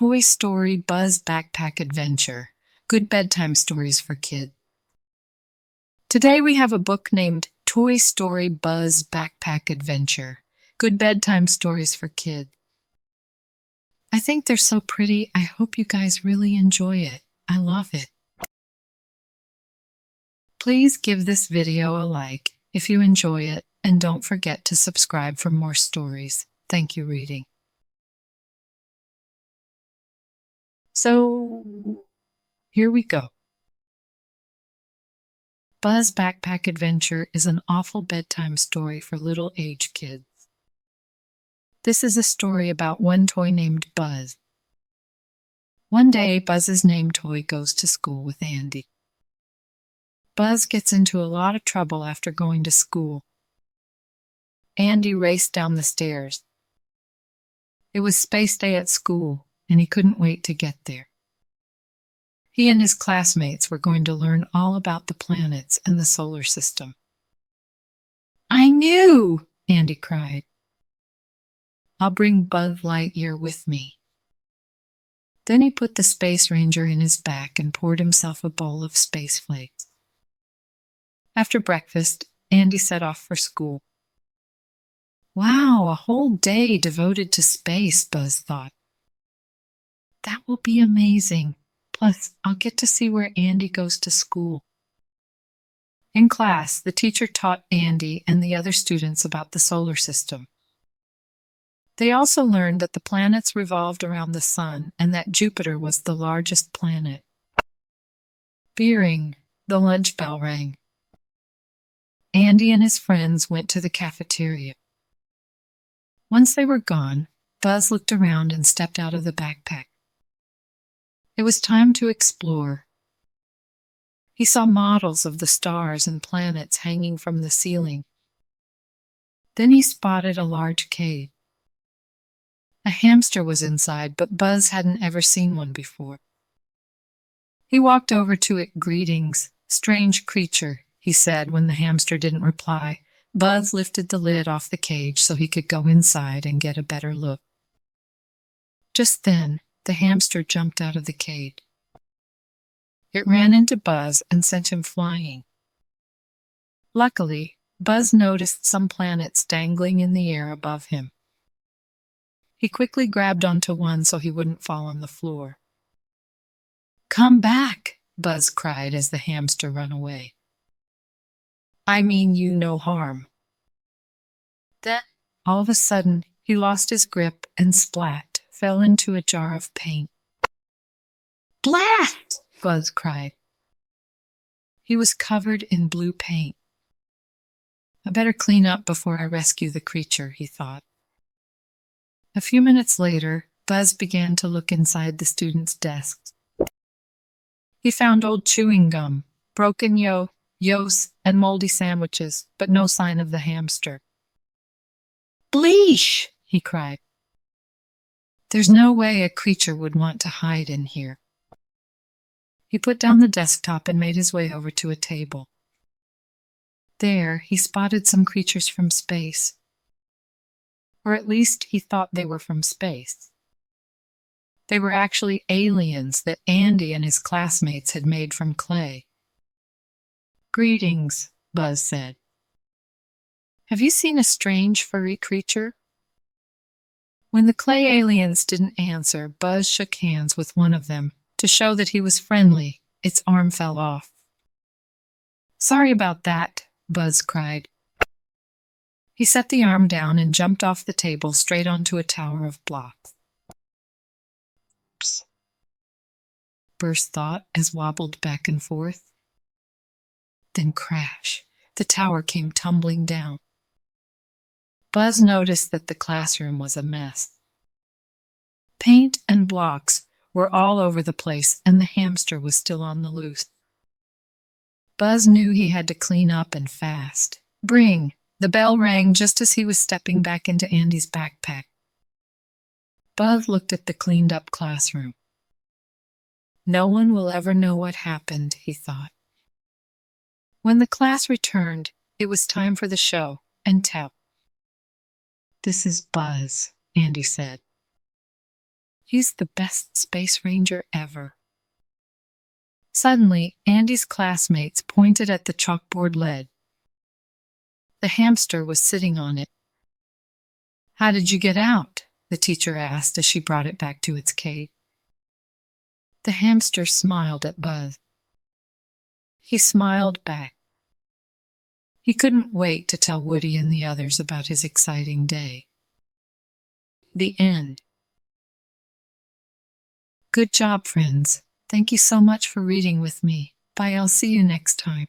Toy Story Buzz Backpack Adventure. Good bedtime stories for kids. Today we have a book named Toy Story Buzz Backpack Adventure. Good bedtime stories for kids. I think they're so pretty. I hope you guys really enjoy it. I love it. Please give this video a like if you enjoy it, and don't forget to subscribe for more stories. Thank you, reading. So, here we go. Buzz Backpack Adventure is an awful bedtime story for little age kids. This is a story about one toy named Buzz. One day, Buzz's name toy goes to school with Andy. Buzz gets into a lot of trouble after going to school. Andy raced down the stairs. It was space day at school, and he couldn't wait to get there. He and his classmates were going to learn all about the planets and the solar system. "I knew!" Andy cried. "I'll bring Buzz Lightyear with me." Then he put the Space Ranger in his back and poured himself a bowl of space flakes. After breakfast, Andy set off for school. "Wow, a whole day devoted to space," Buzz thought. "That will be amazing. Plus, I'll get to see where Andy goes to school." In class, the teacher taught Andy and the other students about the solar system. They also learned that the planets revolved around the sun and that Jupiter was the largest planet. Beering, the lunch bell rang. Andy and his friends went to the cafeteria. Once they were gone, Buzz looked around and stepped out of the backpack. It was time to explore. He saw models of the stars and planets hanging from the ceiling. Then he spotted a large cage. A hamster was inside, but Buzz hadn't ever seen one before. He walked over to it. "Greetings, strange creature," he said when the hamster didn't reply. Buzz lifted the lid off the cage so he could go inside and get a better look. Just then, the hamster jumped out of the cage. It ran into Buzz and sent him flying. Luckily, Buzz noticed some planets dangling in the air above him. He quickly grabbed onto one so he wouldn't fall on the floor. "Come back," Buzz cried as the hamster ran away. "I mean you no harm." Then, all of a sudden, he lost his grip and splat, fell into a jar of paint. "Blast!" Buzz cried. He was covered in blue paint. "I better clean up before I rescue the creature," he thought. A few minutes later, Buzz began to look inside the students' desks. He found old chewing gum, broken yos, and moldy sandwiches, but no sign of the hamster. "Bleesh!" he cried. "There's no way a creature would want to hide in here." He put down the desktop and made his way over to a table. There, he spotted some creatures from space. Or at least he thought they were from space. They were actually aliens that Andy and his classmates had made from clay. "Greetings," Buzz said. "Have you seen a strange furry creature?" When the clay aliens didn't answer, Buzz shook hands with one of them to show that he was friendly. Its arm fell off. "Sorry about that," Buzz cried. He set the arm down and jumped off the table straight onto a tower of blocks. "Oops," Burst thought as wobbled back and forth. Then crash, the tower came tumbling down. Buzz noticed that the classroom was a mess. Paint and blocks were all over the place, and the hamster was still on the loose. Buzz knew he had to clean up and fast. "Bring!" The bell rang just as he was stepping back into Andy's backpack. Buzz looked at the cleaned-up classroom. No one will ever know what happened, he thought. When the class returned, it was time for the show and tell. "This is Buzz," Andy said. He's the best space ranger ever. Suddenly, Andy's classmates pointed at the chalkboard lead. The hamster was sitting on it. "How did you get out?" the teacher asked as she brought it back to its cage. The hamster smiled at Buzz. He smiled back. He couldn't wait to tell Woody and the others about his exciting day. The end. Good job, friends. Thank you so much for reading with me. Bye, I'll see you next time.